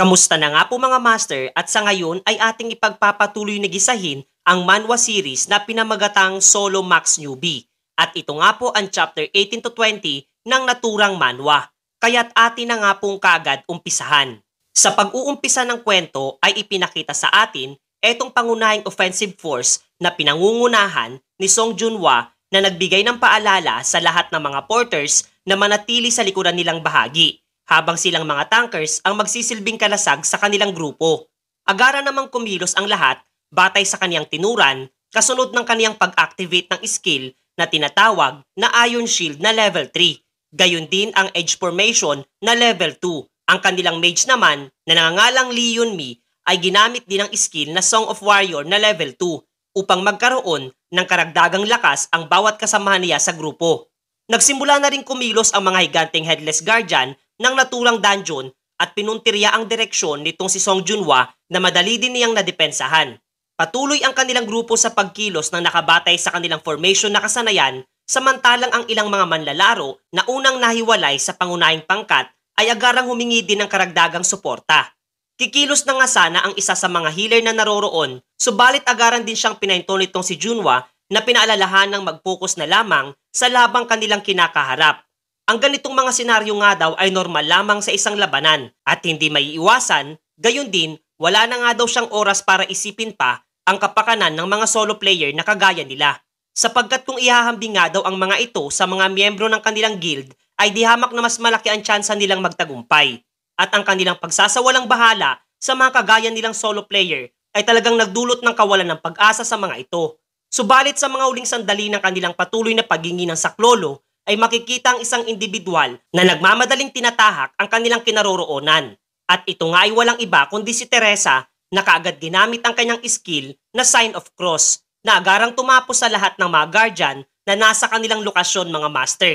Kamusta na nga po mga master at sa ngayon ay ating ipagpapatuloy na gisahin ang manhwa series na pinamagatang Solo Max Newbie. At ito nga po ang chapter 18 to 20 ng naturang manhwa. Kaya't atin na nga pong kaagad umpisahan. Sa pag-uumpisa ng kwento ay ipinakita sa atin etong pangunahing offensive force na pinangungunahan ni Song Junhwa na nagbigay ng paalala sa lahat ng mga porters na manatili sa likuran nilang bahagi habang silang mga tankers ang magsisilbing kalasag sa kanilang grupo. Agara namang kumilos ang lahat batay sa kaniyang tinuran kasunod ng kaniyang pag-activate ng skill na tinatawag na Iron Shield na level 3. Gayon din ang Edge Formation na level 2. Ang kanilang mage naman na nangangalang Lee Yun-mi ay ginamit din ang skill na Song of Warrior na level 2 upang magkaroon ng karagdagang lakas ang bawat kasamahan niya sa grupo. Nagsimula na rin kumilos ang mga higanteng Headless Guardian ng naturang dungeon at pinuntirya ang direksyon nitong si Song Junhwa na madali din niyang nadepensahan. Patuloy ang kanilang grupo sa pagkilos ng nakabatay sa kanilang formation na kasanayan samantalang ang ilang mga manlalaro na unang nahiwalay sa pangunahing pangkat ay agarang humingi din ng karagdagang suporta. Kikilos na nga sana ang isa sa mga healer na naroroon subalit agaran din siyang pinahinto nitong si Junhwa na pinaalalahan ng mag-focus na lamang sa labang kanilang kinakaharap. Ang ganitong mga senaryo nga daw ay normal lamang sa isang labanan at hindi maiiwasan, gayon din wala na nga daw siyang oras para isipin pa ang kapakanan ng mga solo player na kagaya nila. Sapagkat kung ihahambing nga daw ang mga ito sa mga miyembro ng kanilang guild ay di hamak na mas malaki ang tsansa nilang magtagumpay. At ang kanilang pagsasawalang bahala sa mga kagaya nilang solo player ay talagang nagdulot ng kawalan ng pag-asa sa mga ito. Subalit sa mga uling sandali ng kanilang patuloy na paghingi ng saklolo ay makikita ang isang individual na nagmamadaling tinatahak ang kanilang kinaroroonan. At ito nga ay walang iba kundi si Teresa na kaagad ginamit ang kanyang skill na Sign of Cross na agarang tumapos sa lahat ng mga guardian na nasa kanilang lokasyon mga master.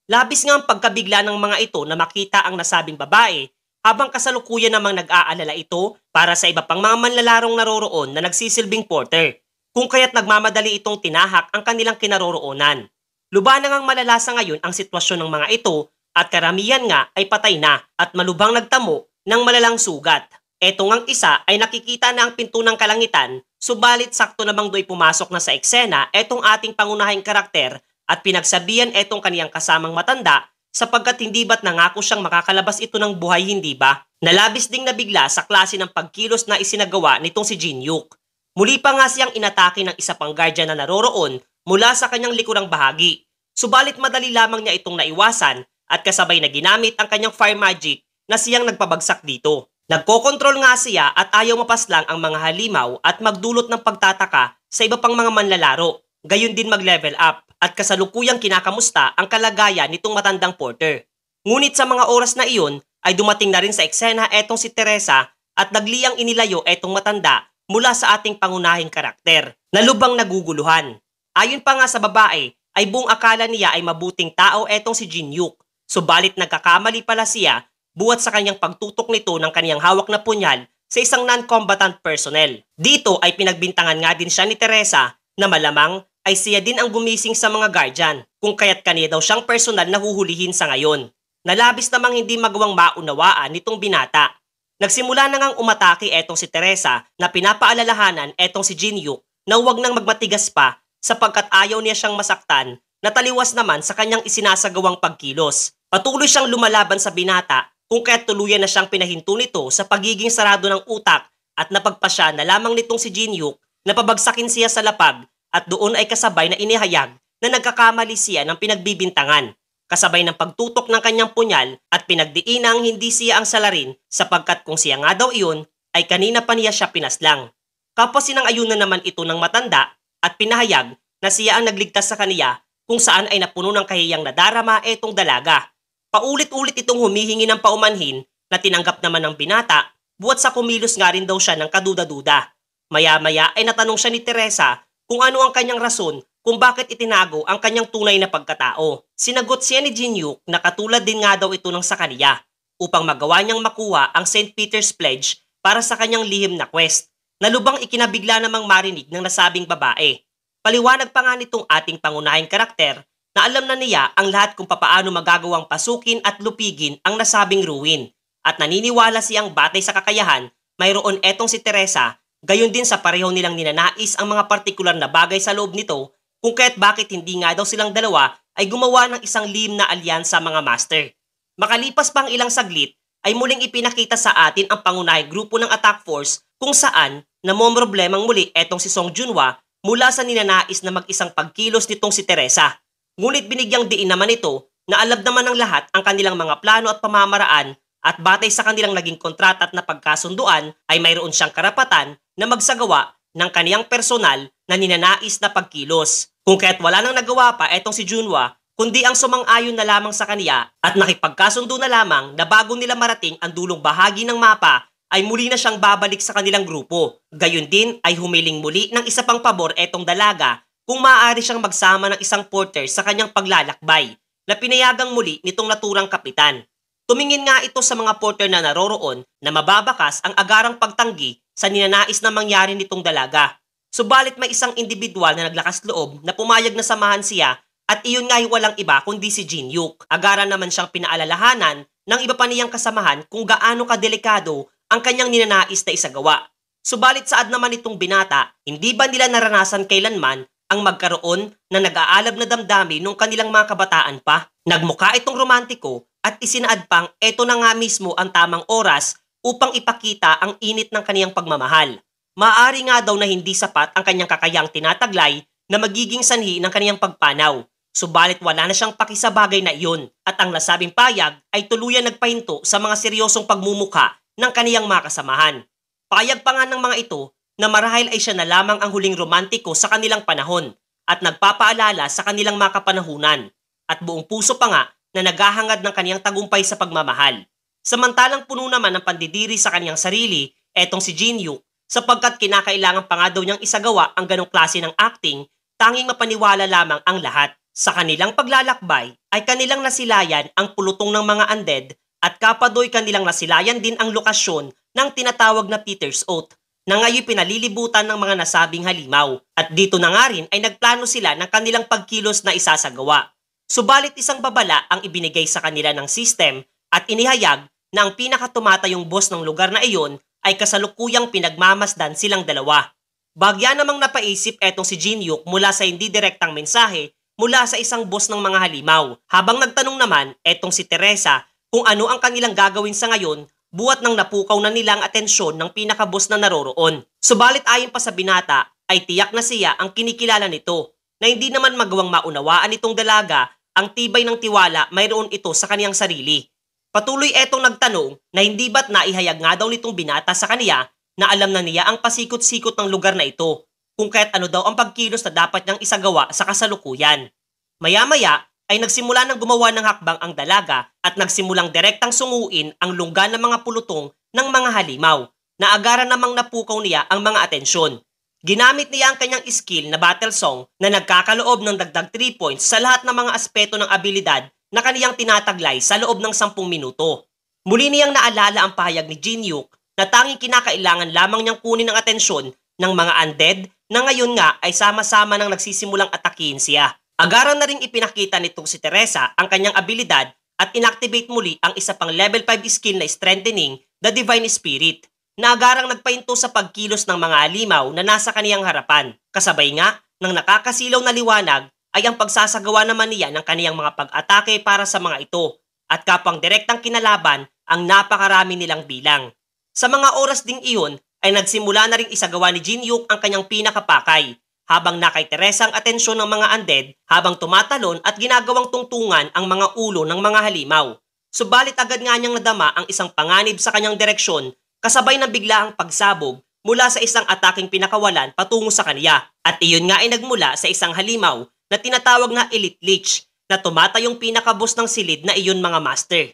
Labis nga ang pagkabigla ng mga ito na makita ang nasabing babae habang kasalukuyan namang nag-aalala ito para sa iba pang mga manlalarong naroroon na nagsisilbing porter. Kung kaya't nagmamadali itong tinahak ang kanilang kinaroroonan. Lubha na ngang malala sa ngayon ang sitwasyon ng mga ito at karamihan nga ay patay na at malubhang nagtamo ng malalang sugat. Eto ngang isa ay nakikita na ang pinto ng kalangitan subalit sakto namang do'y pumasok na sa eksena etong ating pangunahing karakter at pinagsabihan etong kaniyang kasamang matanda sapagkat hindi ba't nangako siyang makakalabas ito ng buhay hindi ba? Nalabis ding nabigla sa klase ng pagkilos na isinagawa nitong si Jin-Hyuk. Muli pa nga siyang inatake ng isa pang guardian na naroroon mula sa kanyang likurang bahagi. Subalit madali lamang niya itong naiwasan at kasabay na ginamit ang kanyang fire magic na siyang nagpabagsak dito. Nagkokontrol nga siya at ayaw mapaslang ang mga halimaw at magdulot ng pagtataka sa iba pang mga manlalaro. Gayon din mag-level up at kasalukuyang kinakamusta ang kalagayan nitong matandang porter. Ngunit sa mga oras na iyon ay dumating na rin sa eksena etong si Teresa at nagliyang inilayo etong matanda mula sa ating pangunahing karakter na lubhang naguguluhan. Ayon pa nga sa babae ay buong akala niya ay mabuting tao etong si Jin-Hyuk. Subalit nagkakamali pala siya buhat sa kanyang pagtutok nito ng kanyang hawak na punyal sa isang non-combatant personnel. Dito ay pinagbintangan nga din siya ni Teresa na malamang ay siya din ang gumising sa mga guardian kung kaya't kaniya daw siyang personal na huhulihin sa ngayon. Nalabis namang hindi magawang maunawaan nitong binata. Nagsimula na ngang umatake etong si Teresa na pinapaalalahanan etong si Jin-Hyuk na huwag nang magmatigas pa sapagkat ayaw niya siyang masaktan na taliwas naman sa kanyang isinasagawang pagkilos. Patuloy siyang lumalaban sa binata kung kaya't tuluyan na siyang pinahinto nito sa pagiging sarado ng utak at napagpasya na lamang nitong si Jin-Hyuk na pabagsakin siya sa lapag at doon ay kasabay na inihayag na nagkakamali siya ng pinagbibintangan. Kasabay ng pagtutok ng kanyang punyal at pinagdiinang hindi siya ang salarin sapagkat kung siya nga daw iyon ay kanina pa niya siya pinaslang. Kapwa sinang-ayunan naman ito ng matanda at pinahayag na siya ang nagligtas sa kaniya kung saan ay napuno ng kahiyang nadarama etong dalaga. Paulit-ulit itong humihingi ng paumanhin na tinanggap naman ng binata buhat sa kumilos nga rin daw siya ng kaduda-duda. Maya-maya ay natanong siya ni Teresa kung ano ang kanyang rason kung bakit itinago ang kanyang tunay na pagkatao. Sinagot siya ni Jin-Hyuk na katulad din nga daw ito ng sa kaniya upang magawa niyang makuha ang St. Peter's Pledge para sa kanyang lihim na quest na lubhang ikinabigla namang marinig ng nasabing babae. Paliwanag pa nga nitong ating pangunahing karakter na alam na niya ang lahat kung papaano magagawang pasukin at lupigin ang nasabing ruin at naniniwala siyang batay sa kakayahan, mayroon etong si Teresa, gayon din sa pareho nilang ninanais ang mga partikular na bagay sa loob nito, kung kaya't bakit hindi nga daw silang dalawa ay gumawa ng isang lihim na alyansa mga master. Makalipas pang ilang saglit, ay muling ipinakita sa atin ang pangunahing grupo ng attack force kung saan namomroblemang muli etong si Song Junhwa mula sa ninanais na mag-isang pagkilos nitong si Teresa. Ngunit binigyang diin naman ito na alam naman ng lahat ang kanilang mga plano at pamamaraan at batay sa kanilang naging kontrata at napagkasunduan ay mayroon siyang karapatan na magsagawa ng kaniyang personal na ninanais na pagkilos. Kung kaya't wala nang nagawa pa etong si Junhwa kundi ang sumang-ayon na lamang sa kaniya at nakipagkasundo na lamang na bago nila marating ang dulong bahagi ng mapa ay muli na siyang babalik sa kanilang grupo. Gayon din ay humiling muli ng isa pang pabor etong dalaga kung maaari siyang magsama ng isang porter sa kanyang paglalakbay na pinayagang muli nitong naturang kapitan. Tumingin nga ito sa mga porter na naroroon na mababakas ang agarang pagtanggi sa ninanais na mangyari nitong dalaga. Subalit may isang individual na naglakas loob na pumayag na samahan siya at iyon nga ay walang iba kundi si Jin Hyuk. Agaran naman siyang pinaalalahanan ng iba pa niyang kasamahan kung gaano kadelikado ang kanyang ninanais na isagawa. Subalit saad naman itong binata, hindi ba nila naranasan kailanman ang magkaroon ng nag-aalab na damdamin nung kanilang mga kabataan pa? Nagmukha itong romantiko at isinaad pang eto na nga mismo ang tamang oras upang ipakita ang init ng kaniyang pagmamahal. Maaari nga daw na hindi sapat ang kanyang kakayang tinataglay na magiging sanhi ng kaniyang pagpanaw. Subalit wala na siyang paki sa bagay na iyon at ang nasabing payag ay tuluyan nagpahinto sa mga seryosong pagmumukha ng kaniyang mga kasamahan. Payag pa nga ng mga ito na marahil ay siya na lamang ang huling romantiko sa kanilang panahon at nagpapaalala sa kanilang mga kapanahunan at buong puso pa nga na naghahangad ng kaniyang tagumpay sa pagmamahal. Samantalang puno naman ng pandidiri sa kaniyang sarili etong si Jin Hyuk sapagkat kinakailangan pa nga daw niyang isagawa ang ganong klase ng acting, tanging mapaniwala lamang ang lahat. Sa kanilang paglalakbay ay kanilang nasilayan ang pulutong ng mga undead at kapadoy kanilang nasilayan din ang lokasyon ng tinatawag na Peter's Oath na ngayon pinalilibutan ng mga nasabing halimaw at dito na nga rin ay nagplano sila ng kanilang pagkilos na isasagawa. Subalit isang babala ang ibinigay sa kanila ng system at inihayag na ang pinakatumatayong boss ng lugar na iyon ay kasalukuyang pinagmamasdan silang dalawa. Bagya namang napaisip etong si Jin Hyuk mula sa hindi direktang mensahe mula sa isang boss ng mga halimaw. Habang nagtanong naman etong si Teresa kung ano ang kanilang gagawin sa ngayon, buwat ng napukaw na nila ang atensyon ng pinaka-boss na naroroon. Subalit ayon pa sa binata, ay tiyak na siya ang kinikilala nito, na hindi naman magawang maunawaan itong dalaga ang tibay ng tiwala mayroon ito sa kaniyang sarili. Patuloy etong nagtanong na hindi ba't naihayag nga daw nitong binata sa kaniya na alam na niya ang pasikot-sikot ng lugar na ito, kung kahit ano daw ang pagkilos na dapat niyang isagawa sa kasalukuyan. Maya-maya ay nagsimula ng gumawa ng hakbang ang dalaga at nagsimulang direktang sunguin ang lungga ng mga pulutong ng mga halimaw na agara namang napukaw niya ang mga atensyon. Ginamit niya ang kanyang skill na battle song na nagkakaloob ng dagdag 3 points sa lahat ng mga aspeto ng abilidad na kaniyang tinataglay sa loob ng 10 minuto. Muli niyang naalala ang pahayag ni Jin Hyuk na tanging kinakailangan lamang niyang kunin ang atensyon ng mga undead na ngayon nga ay sama-sama nang nagsisimulang atakihin siya. Agaran na ring ipinakita nitong si Teresa ang kanyang abilidad at inactivate muli ang isa pang level 5 skill na strengthening the Divine Spirit na agarang nagpahinto sa pagkilos ng mga halimaw na nasa kaniyang harapan. Kasabay nga ng nakakasilaw na liwanag ay ang pagsasagawa naman niya ng kaniyang mga pag-atake para sa mga ito at kapang direktang kinalaban ang napakarami nilang bilang. Sa mga oras ding iyon ay nagsimula na ring isagawa ni Jin Hyuk ang kanyang pinakapakay habang nakay Teresa ang atensyon ng mga undead habang tumatalon at ginagawang tungtungan ang mga ulo ng mga halimaw. Subalit agad nga niyang nadama ang isang panganib sa kanyang direksyon kasabay ng biglaang pagsabog mula sa isang ataking pinakawalan patungo sa kaniya at iyon nga ay nagmula sa isang halimaw na tinatawag na Elite Lich na tumatayong pinakabos ng silid na iyon mga master.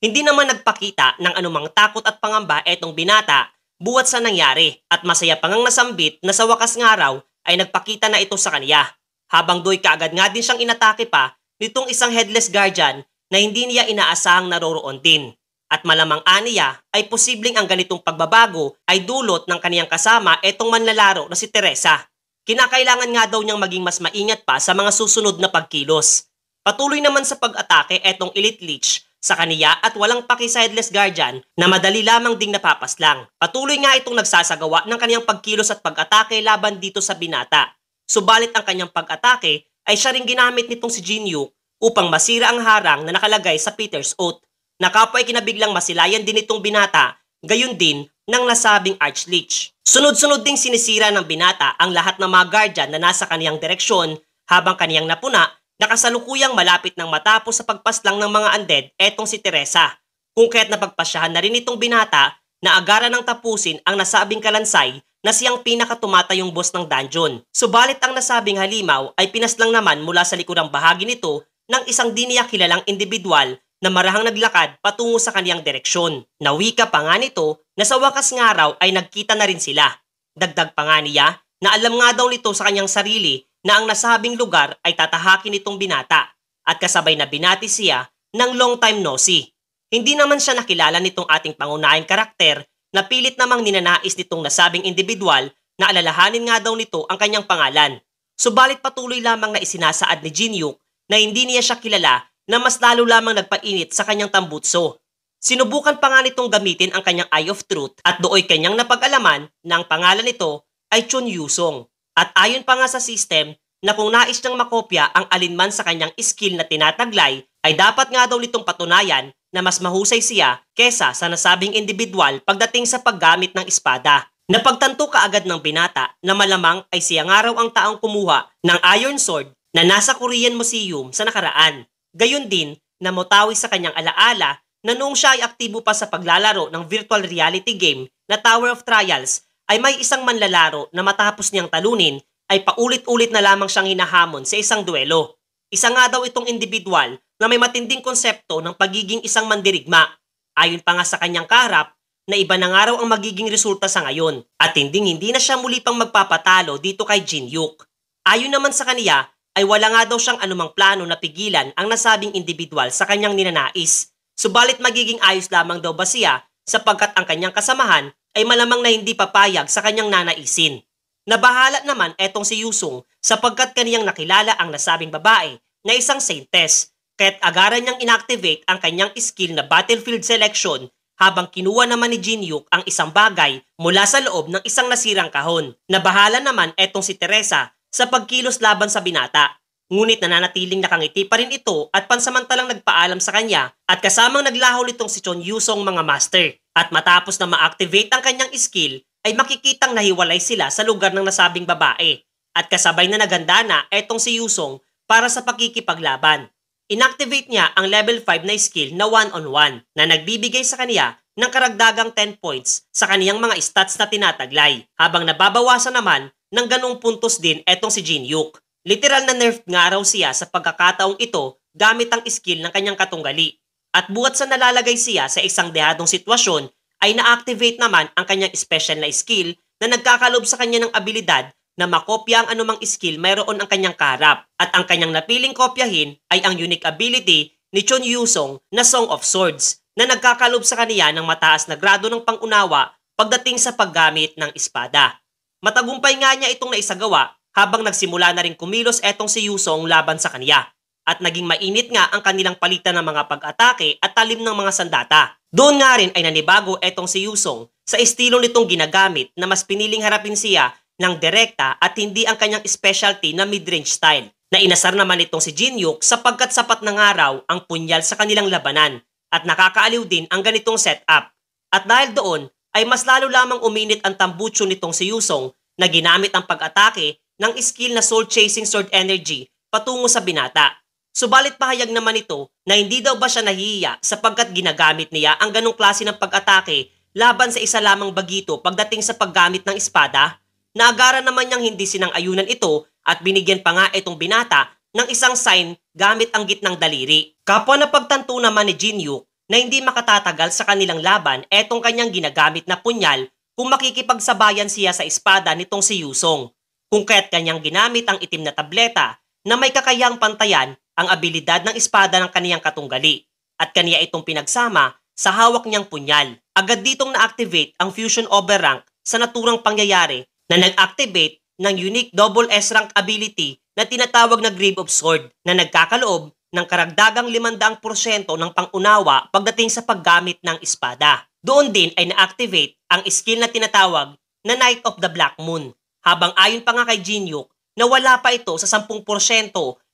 Hindi naman nagpakita ng anumang takot at pangamba etong binata buwat sa nangyari at masaya pang nasambit na sa wakas ng araw ay nagpakita na ito sa kaniya. Habang doy kaagad nga din siyang inatake pa nitong isang headless guardian na hindi niya inaasahang naroroon din. At malamang aniya ay posibleng ang ganitong pagbabago ay dulot ng kaniyang kasama etong manlalaro na si Teresa. Kinakailangan nga daw niyang maging mas maingat pa sa mga susunod na pagkilos. Patuloy naman sa pag-atake etong Elite Lich sa kaniya at walang paki-sideless guardian na madali lamang ding napapaslang. Patuloy nga itong nagsasagawa ng kanyang pagkilos at pag-atake laban dito sa binata. Subalit ang kanyang pag-atake ay siya ring ginamit nitong si Jin-Hyuk upang masira ang harang na nakalagay sa Peter's Oath, na kapwa ay kinabiglang masilayan din itong binata, gayon din ng nasabing Archlich. Sunod-sunod ding sinisira ng binata ang lahat ng mga guardian na nasa kaniyang direksyon habang kaniyang napuna na kasalukuyang malapit ng matapos sa pagpaslang ng mga undead etong si Teresa, kung kaya't napagpasyahan na rin itong binata na agaran ng tapusin ang nasabing kalansay na siyang pinakatumatayong boss ng dungeon. Subalit ang nasabing halimaw ay pinaslang naman mula sa likudang bahagi nito ng isang di niya kilalang individual na marahang naglakad patungo sa kaniyang direksyon. Nawika pa nga nito na sa wakas ng araw ay nagkita na rin sila. Dagdag pa nga niya na alam nga daw nito sa kanyang sarili na ang nasabing lugar ay tatahakin nitong binata at kasabay na binati siya ng long time no see. Hindi naman siya nakilala nitong ating pangunahing karakter na pilit namang ninanais nitong nasabing individual na alalahanin nga daw nito ang kanyang pangalan. Subalit patuloy lamang na isinasaad ni Jin-Hyuk na hindi niya siya kilala na mas lalo lamang nagpainit sa kanyang tambutso. Sinubukan pa nga nitong gamitin ang kanyang Eye of Truth at dooy kanyang napag-alaman na ang pangalan nito ay Chun Yusong. At ayon pa nga sa system na kung nais niyang makopya ang alinman sa kanyang skill na tinataglay ay dapat nga daw nitong patunayan na mas mahusay siya kesa sa nasabing individual pagdating sa paggamit ng espada. Napagtanto kaagad ng binata na malamang ay siya nga raw ang taong kumuha ng Iron Sword na nasa Korean Museum sa nakaraan. Gayon din na mutawi sa kanyang alaala na noong siya ay aktibo pa sa paglalaro ng virtual reality game na Tower of Trials ay may isang manlalaro na matapos niyang talunin ay paulit-ulit na lamang siyang hinahamon sa isang duelo. Isa nga daw itong individual na may matinding konsepto ng pagiging isang mandirigma. Ayon pa nga sa kanyang kaharap na iba na nga raw ang magiging resulta sa ngayon at hindi na siya muli pang magpapatalo dito kay Jin-Hyuk. Ayon naman sa kaniya ay wala nga daw siyang anumang plano na pigilan ang nasabing individual sa kanyang ninanais. Subalit magiging ayos lamang daw ba siya sapagkat ang kanyang kasamahan ay malamang na hindi papayag sa kanyang nanaisin. Nabahala naman etong si Yusong sapagkat kaniyang nakilala ang nasabing babae na isang saintess, kaya't agaran niyang inactivate ang kanyang skill na battlefield selection habang kinuha naman ni Jin-Hyuk ang isang bagay mula sa loob ng isang nasirang kahon. Nabahala naman etong si Teresa sa pagkilos laban sa binata. Ngunit nananatiling nakangiti pa rin ito at pansamantalang nagpaalam sa kanya at kasamang naglaho nitong si Chun Yusong mga master. At matapos na ma-activate ang kanyang skill ay makikitang nahiwalay sila sa lugar ng nasabing babae at kasabay na naganda na etong si Yusong para sa pakikipaglaban. Inactivate niya ang level 5 na skill na 1-on-1 na nagbibigay sa kaniya ng karagdagang 10 points sa kaniyang mga stats na tinataglay habang nababawasan naman ng ganong puntos din etong si Jin-Hyuk. Literal na nerf nga raw siya sa pagkakataong ito gamit ang skill ng kanyang katunggali. At buhat sa nalalagay siya sa isang dehadong sitwasyon ay na-activate naman ang kanyang special na skill na nagkakalob sa kanya ng abilidad na makopya ang anumang skill mayroon ang kanyang kaharap. At ang kanyang napiling kopyahin ay ang unique ability ni Chun Yusong na Song of Swords na nagkakalob sa kaniya ng mataas na grado ng pangunawa pagdating sa paggamit ng espada. Matagumpay nga niya itong naisagawa habang nagsimula na rin kumilos etong si Yusong laban sa kaniya. At naging mainit nga ang kanilang palitan ng mga pag-atake at talim ng mga sandata. Doon nga rin ay nanibago etong si Yusong sa estilo nitong ginagamit na mas piniling harapin siya ng direkta at hindi ang kanyang specialty na mid-range style. Na inasar naman itong si Jin-Hyuk sapagkat sapat ng araw ang punyal sa kanilang labanan at nakakaaliw din ang ganitong setup. At dahil doon ay mas lalo lamang uminit ang tambutso nitong si Yusong na ginamit ang pag-atake ng skill na Soul Chasing Sword Energy patungo sa binata. Subalit pahayag naman ito na hindi daw ba siya nahihiya sapagkat ginagamit niya ang ganong klase ng pag-atake laban sa isa lamang bagito pagdating sa paggamit ng espada. Naagaran naman niyang hindi sinang-ayunan ito at binigyan pa nga itong binata ng isang sign gamit ang gitnang daliri. Kapwa na pagtanto naman ni Jin-Hyuk na hindi makatatagal sa kanilang laban etong kanyang ginagamit na punyal kung makikipagsabayan siya sa espada nitong si Yusong. Kung kaya't kanyang ginamit ang itim na tableta na may kakayang pantayan ang abilidad ng espada ng kaniyang katunggali at kaniya itong pinagsama sa hawak niyang punyal. Agad ditong na-activate ang Fusion Overrank sa naturang pangyayari na nag-activate ng unique double S-rank ability na tinatawag na Grave of Sword na nagkakaloob ng karagdagang 500% ng pangunawa pagdating sa paggamit ng espada. Doon din ay na-activate ang skill na tinatawag na Knight of the Black Moon, habang ayon pa nga kay Jinyuk na wala pa ito sa 10%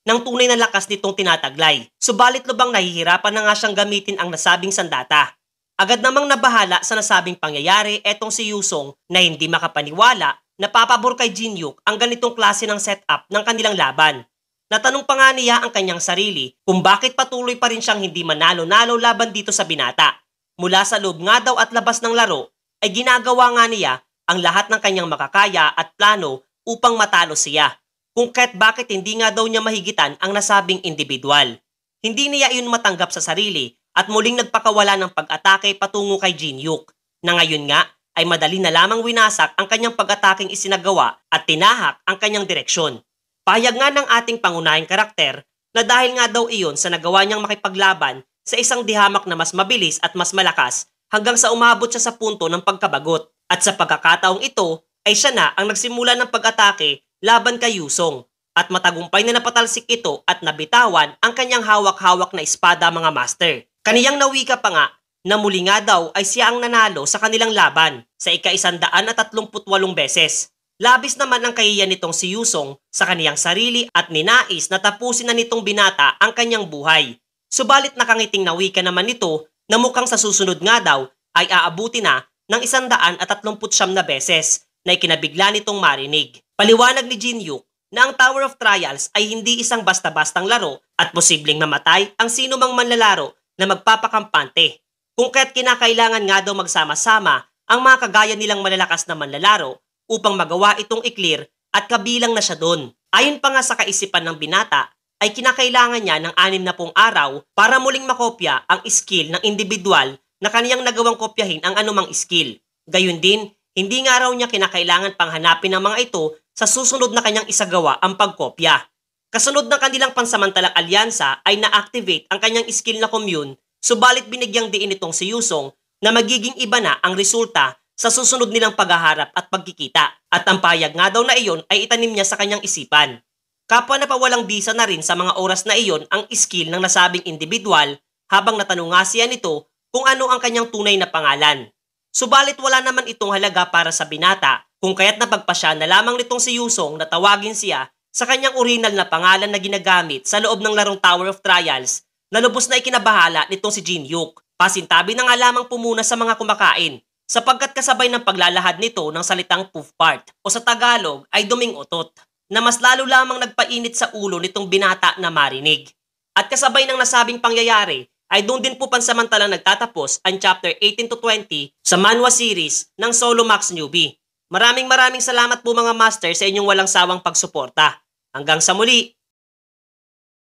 ng tunay na lakas nitong tinataglay. Subalit lubang nahihirapan na nga siyang gamitin ang nasabing sandata. Agad namang nabahala sa nasabing pangyayari etong si Yusong na hindi makapaniwala na papabor kay Jinyuk ang ganitong klase ng setup ng kanilang laban. Natanong pa nga niya ang kanyang sarili kung bakit patuloy pa rin siyang hindi manalo-nalo laban dito sa binata. Mula sa loob nga daw at labas ng laro ay ginagawa nga niya ang lahat ng kanyang makakaya at plano upang matalo siya. Kung kahit bakit hindi nga daw niya mahigitan ang nasabing individual. Hindi niya iyon matanggap sa sarili at muling nagpakawala ng pag-atake patungo kay Jinyuk, na ngayon nga ay madali na lamang winasak ang kanyang pag-ataking isinagawa at tinahak ang kanyang direksyon. Pahayag nga ng ating pangunahing karakter na dahil nga daw iyon sa nagawa niyang makipaglaban sa isang dihamak na mas mabilis at mas malakas hanggang sa umabot siya sa punto ng pagkabagot. At sa pagkakataong ito ay siya na ang nagsimula ng pag-atake laban kay Yusong at matagumpay na napatalsik ito at nabitawan ang kanyang hawak-hawak na espada mga master. Kaniyang nawika pa nga na muli nga daw ay siya ang nanalo sa kanilang laban sa ika-138 beses. Labis naman ang kahiyan nitong si Yusong sa kaniyang sarili at ninais na tapusin na nitong binata ang kanyang buhay. Subalit nakangiting nawika naman nito na mukhang sa susunod nga daw ay aabuti na ng 139 na beses na ikinabigla nitong marinig. Paliwanag ni Jinyuk na ang Tower of Trials ay hindi isang basta-bastang laro at posibleng mamatay ang sino mang manlalaro na magpapakampante. Kung kaya't kinakailangan nga daw magsama-sama ang mga kagaya nilang malalakas na manlalaro upang magawa itong i-clear at kabilang na siya doon. Ayon pa nga sa kaisipan ng binata, ay kinakailangan niya ng 60 araw para muling makopya ang skill ng individual na kaniyang nagawang kopyahin ang anumang skill. Gayun din, hindi nga raw niya kinakailangan pang hanapin ang mga ito sa susunod na kanyang isagawa ang pagkopya. Kasunod ng kanilang pansamantalang alyansa ay na-activate ang kanyang skill na commune, subalit binigyang diin itong si Yusong na magiging iba na ang resulta sa susunod nilang paghaharap at pagkikita. At ang payag nga daw na iyon ay itanim niya sa kanyang isipan. Kapwa napawalang bisa na rin sa mga oras na iyon ang skill ng nasabing individual habang natanong nga siya nito kung ano ang kanyang tunay na pangalan. Subalit wala naman itong halaga para sa binata kung kaya't napagpasya na lamang nitong si Yusong na tawagin siya sa kanyang original na pangalan na ginagamit sa loob ng larong Tower of Trials na lubos na ikinabahala nitong si Jinyuk. Pasintabi na nga lamang pumuna sa mga kumakain sapagkat kasabay ng paglalahad nito ng salitang poof part o sa Tagalog ay duming otot na mas lalo lamang nagpainit sa ulo nitong binata na marinig. At kasabay ng nasabing pangyayari ay doon din po pansamantalang nagtatapos ang chapter 18 to 20 sa manhwa series ng Solo Max Newbie. Maraming salamat po mga master sa inyong walang sawang pagsuporta. Hanggang sa muli!